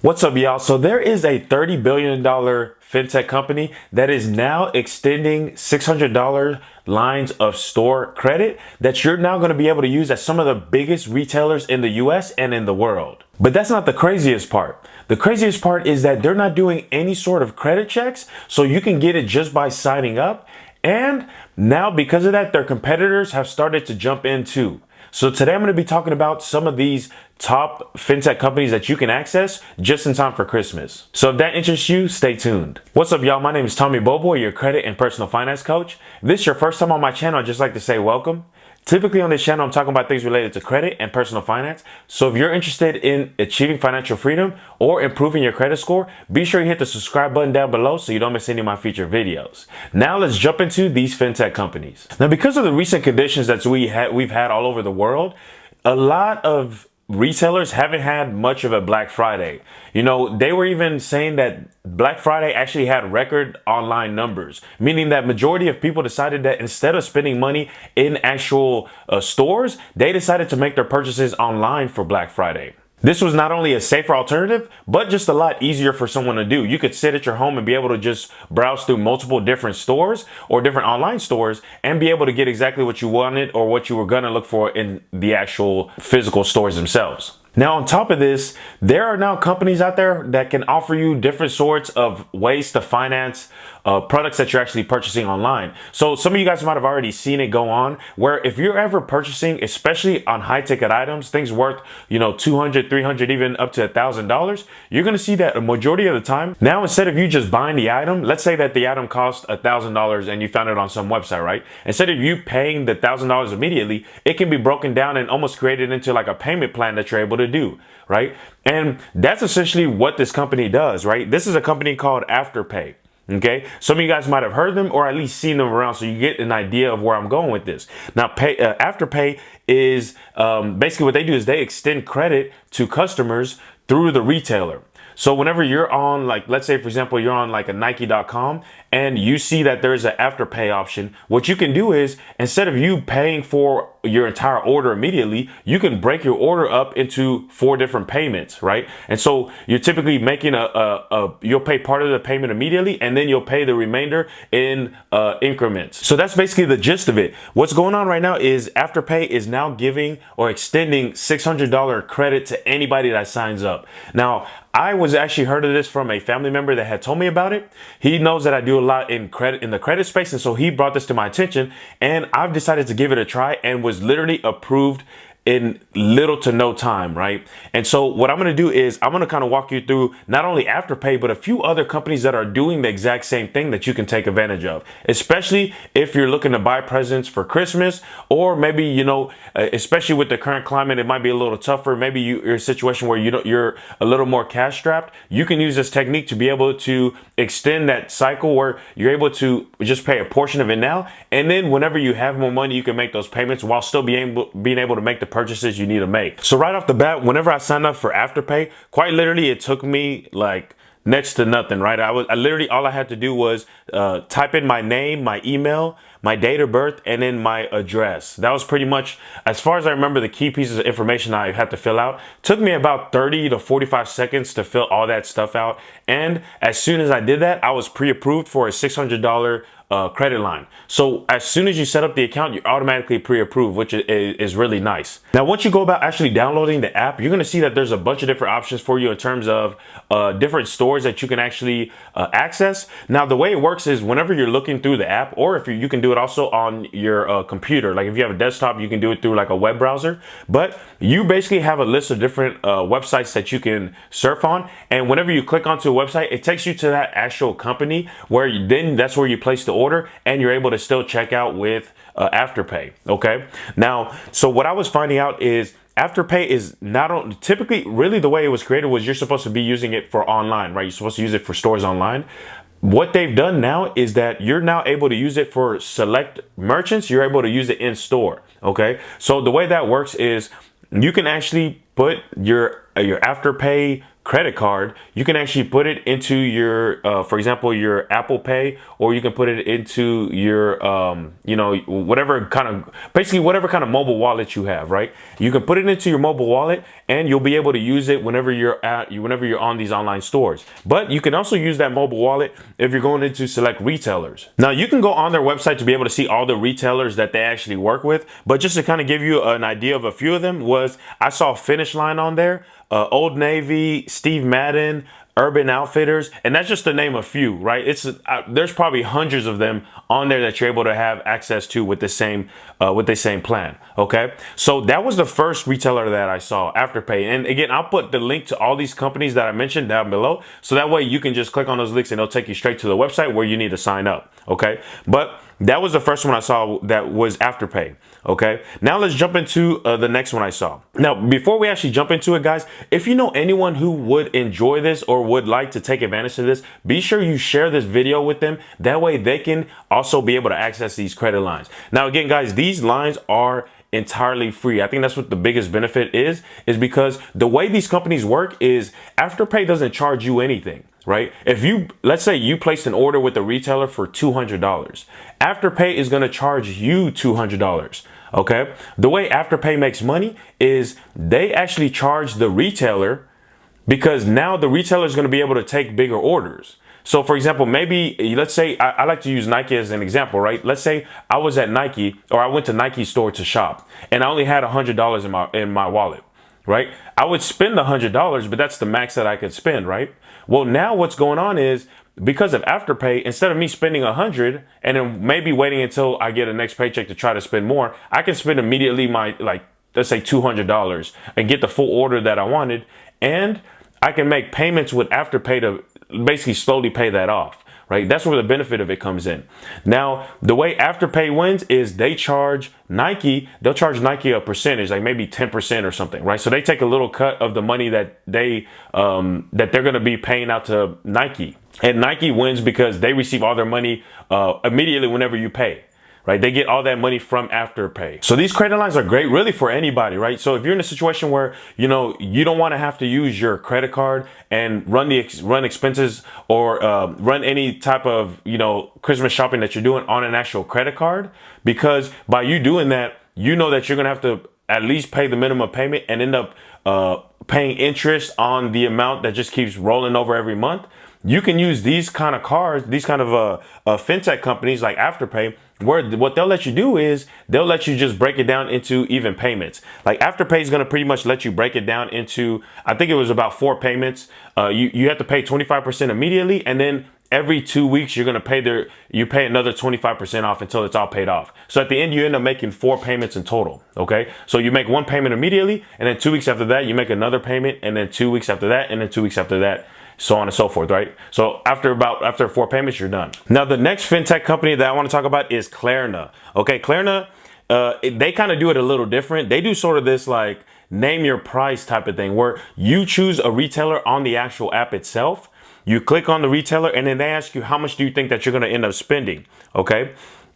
What's up, y'all? So there is a $30 billion fintech company that is now extending $600 lines of store credit that you're now going to be able to use at some of the biggest retailers in the US and in the world. But that's not the craziest part. The craziest part is that they're not doing any sort of credit checks, so you can get it just by signing up. And now because of that, their competitors have started to jump in too. So today I'm going to be talking about some of these top fintech companies that you can access just in time for Christmas. So if that interests you, stay tuned. What's up, y'all? My name is Tomy Boboy, your credit and personal finance coach. If this is your first time on my channel, I'd just like to say welcome. Typically on this channel, I'm talking about things related to credit and personal finance. So if you're interested in achieving financial freedom or improving your credit score, be sure you hit the subscribe button down below so you don't miss any of my future videos. Now let's jump into these fintech companies. Now, because of the recent conditions that we've had all over the world, a lot of retailers haven't had much of a Black Friday. You know, they were even saying that Black Friday actually had record online numbers, meaning that majority of people decided that instead of spending money in actual stores, they decided to make their purchases online for Black Friday. This was not only a safer alternative, but just a lot easier for someone to do. You could sit at your home and be able to just browse through multiple different stores or different online stores and be able to get exactly what you wanted or what you were going to look for in the actual physical stores themselves. Now, on top of this, there are now companies out there that can offer you different sorts of ways to finance products that you're actually purchasing online. So some of you guys might have already seen it go on, where if you're ever purchasing, especially on high ticket items, things worth, $200, $300, even up to $1,000, you're going to see that a majority of the time now, instead of you just buying the item, let's say that the item cost $1,000 and you found it on some website, right? Instead of you paying the $1,000 immediately, it can be broken down and almost created into like a payment plan that you're able to do, right? And that's essentially what this company does, right? This is a company called Afterpay. Okay, some of you guys might have heard them or at least seen them around, so you get an idea of where I'm going with this. Now, Afterpay is basically what they do is they extend credit to customers through the retailer. So whenever you're on, like, let's say, for example, you're on like a Nike.com and you see that there's an Afterpay option, what you can do is instead of you paying for your entire order immediately, you can break your order up into 4 different payments, right? And so you're typically making you'll pay part of the payment immediately and then you'll pay the remainder in increments. So that's basically the gist of it. What's going on right now is Afterpay is now giving or extending $600 credit to anybody that signs up. Now, I was actually heard of this from a family member that had told me about it. He knows that I do a lot in the credit space, and so he brought this to my attention, and I've decided to give it a try and was literally approved in little to no time, right? And so what I'm going to do is I'm going to kind of walk you through not only Afterpay, but a few other companies that are doing the exact same thing that you can take advantage of, especially if you're looking to buy presents for Christmas, or maybe, especially with the current climate, it might be a little tougher. Maybe you're in a situation where you're a little more cash strapped. You can use this technique to be able to extend that cycle where you're able to just pay a portion of it now. And then whenever you have more money, you can make those payments while still being able to make the purchases you need to make. So right off the bat, whenever I signed up for Afterpay, quite literally it took me like next to nothing, right? I literally, all I had to do was type in my name, my email, my date of birth, and then my address. That was pretty much, as far as I remember, the key pieces of information I had to fill out. Took me about 30 to 45 seconds to fill all that stuff out. And as soon as I did that, I was pre-approved for a $600 credit line. So as soon as you set up the account, you're automatically pre-approved, which is really nice. Now, once you go about actually downloading the app, you're going to see that there's a bunch of different options for you in terms of different stores that you can actually access. Now, the way it works is whenever you're looking through the app, or if you can do it also on your computer, like if you have a desktop, you can do it through like a web browser, but you basically have a list of different websites that you can surf on. And whenever you click onto a website, it takes you to that actual company where then that's where you place the order and you're able to still check out with Afterpay. Okay. Now, so what I was finding out is Afterpay is not on, typically, really the way it was created was you're supposed to be using it for online, right? You're supposed to use it for stores online. What they've done now is that you're now able to use it for select merchants. You're able to use it in store. Okay. So the way that works is you can actually put your Afterpay credit card, you can actually put it into your, for example, your Apple Pay, or you can put it into your, whatever kind of, basically whatever kind of mobile wallet you have, right? You can put it into your mobile wallet, and you'll be able to use it whenever you're on these online stores. But you can also use that mobile wallet if you're going into select retailers. Now, you can go on their website to be able to see all the retailers that they actually work with. But just to kind of give you an idea of a few of them, I saw Finish Line on there, Old Navy, Steve Madden, Urban Outfitters, and that's just to name a few, right? There's probably hundreds of them on there that you're able to have access to with the same plan. Okay, so that was the first retailer that I saw, Afterpay. And again, I'll put the link to all these companies that I mentioned down below, so that way you can just click on those links and it'll take you straight to the website where you need to sign up. Okay, but that was the first one I saw that was Afterpay. Okay, now let's jump into the next one I saw. Now, before we actually jump into it, guys, if you know anyone who would enjoy this or would like to take advantage of this, be sure you share this video with them. That way they can also be able to access these credit lines. Now, again, guys, these lines are entirely free. I think that's what the biggest benefit is because the way these companies work is Afterpay doesn't charge you anything, right? Let's say you placed an order with a retailer for $200. Afterpay is going to charge you $200. Okay. The way Afterpay makes money is they actually charge the retailer, because now the retailer is going to be able to take bigger orders. So for example, maybe let's say I like to use Nike as an example, right? Let's say I was at Nike, or I went to Nike store to shop, and I only had $100 in my wallet, right? I would spend the $100, but that's the max that I could spend, right? Well, now what's going on is, because of Afterpay, instead of me spending $100 and then maybe waiting until I get a next paycheck to try to spend more, I can spend immediately let's say $200 and get the full order that I wanted. And I can make payments with Afterpay to basically slowly pay that off, right? That's where the benefit of it comes in. Now, the way Afterpay wins is they'll charge Nike a percentage, like maybe 10% or something, right? So they take a little cut of the money that they're going to be paying out to Nike. And Nike wins because they receive all their money immediately whenever you pay. Right? They get all that money from Afterpay. So these credit lines are great really for anybody, right? So if you're in a situation where, you don't want to have to use your credit card and run expenses or run any type of, Christmas shopping that you're doing on an actual credit card, because by you doing that, you know that you're going to have to at least pay the minimum payment and end up paying interest on the amount that just keeps rolling over every month. You can use these kind of cards, these kind of fintech companies like Afterpay, where what they'll let you do is they'll let you just break it down into even payments. Like Afterpay is going to pretty much let you break it down into, I think it was about 4 payments. You have to pay 25% immediately, and then every 2 weeks you're going to pay another 25% off until it's all paid off. So at the end, you end up making 4 payments in total. Okay. So you make 1 payment immediately, and then 2 weeks after that, you make another payment, and then 2 weeks after that, and then 2 weeks after that, so on and so forth, right? So after 4 payments, you're done. Now, the next fintech company that I want to talk about is Klarna. Okay, Klarna, they kind of do it a little different. They do sort of this like name your price type of thing, where you choose a retailer on the actual app itself. You click on the retailer, and then they ask you how much do you think that you're going to end up spending. Okay.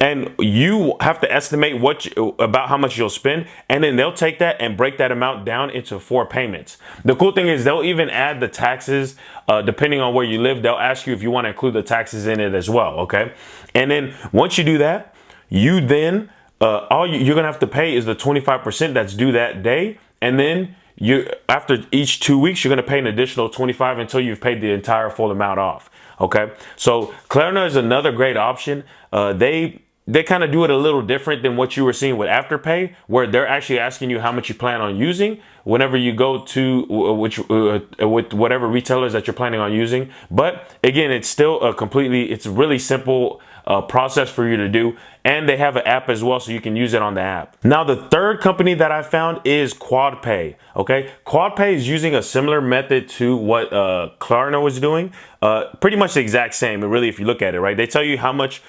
And you have to estimate about how much you'll spend, and then they'll take that and break that amount down into 4 payments. The cool thing is they'll even add the taxes, depending on where you live. They'll ask you if you want to include the taxes in it as well. Okay. And then once you do that, you're going to have to pay is the 25% that's due that day. And then after each 2 weeks, you're going to pay an additional 25 until you've paid the entire full amount off. Okay. So Klarna is another great option. They kind of do it a little different than what you were seeing with Afterpay, where they're actually asking you how much you plan on using whenever you go to with whatever retailers that you're planning on using. But again, it's still it's a really simple process for you to do. And they have an app as well, so you can use it on the app. Now, the third company that I found is Quadpay. Okay, Quadpay is using a similar method to what Klarna was doing. Pretty much the exact same, really, if you look at it, right? They tell you how much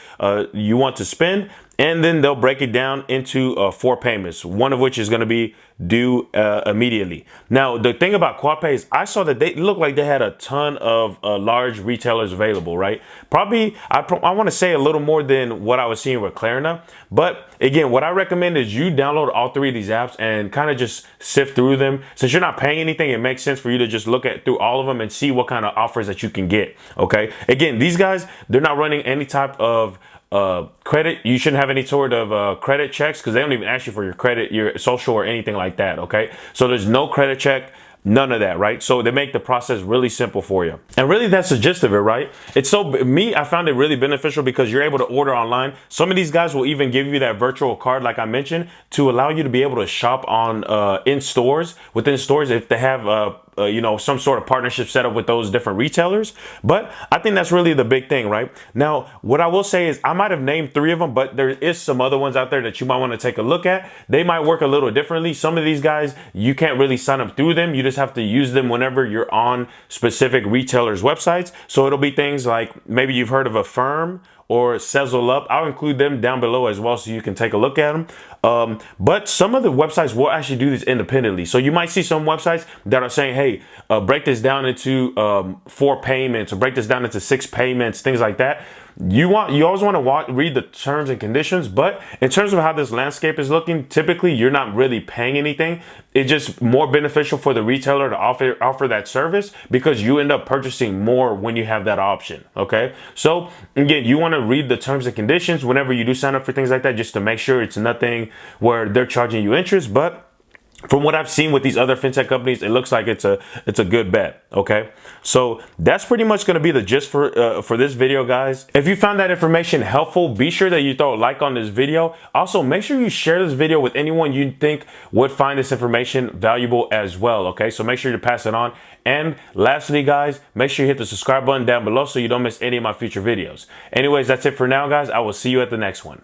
you want to spend, and then they'll break it down into 4 payments, one of which is going to be due immediately. Now, the thing about Quadpay is I saw that they looked like they had a ton of large retailers available, right? Probably, I want to say a little more than what I was seeing with Klarna. But again, what I recommend is you download all 3 of these apps and kind of just sift through them. Since you're not paying anything, it makes sense for you to just look through all of them and see what kind of offers that you can get, okay? Again, these guys, they're not running any type of credit. You shouldn't have any sort of credit checks because they don't even ask you for your credit, your social, or anything like that. Okay, so there's no credit check, none of that, right? So they make the process really simple for you, and really that's the gist of it, right? It's I found it really beneficial because you're able to order online. Some of these guys will even give you that virtual card, like I mentioned, to allow you to be able to shop on within stores if they have some sort of partnership set up with those different retailers. But I think that's really the big thing, right? Now, what I will say is I might have named 3 of them, but there is some other ones out there that you might want to take a look at. They might work a little differently. Some of these guys, you can't really sign up through them. You just have to use them whenever you're on specific retailers' websites. So it'll be things like maybe you've heard of Affirm or Sezzle Up. I'll include them down below as well so you can take a look at them. But some of the websites will actually do this independently. So you might see some websites that are saying, hey, break this down into 4 payments or break this down into 6 payments, things like that. You always want to read the terms and conditions, but in terms of how this landscape is looking, typically you're not really paying anything. It's just more beneficial for the retailer to offer that service because you end up purchasing more when you have that option. Okay, so again, you want to read the terms and conditions whenever you do sign up for things like that, just to make sure it's nothing where they're charging you interest. But from what I've seen with these other fintech companies, it looks like it's a good bet. Okay, so that's pretty much going to be the gist for this video, guys. If you found that information helpful, be sure that you throw a like on this video. Also, make sure you share this video with anyone you think would find this information valuable as well. Okay, so make sure to pass it on. And lastly, guys, make sure you hit the subscribe button down below so you don't miss any of my future videos. Anyways, that's it for now, guys. I will see you at the next one.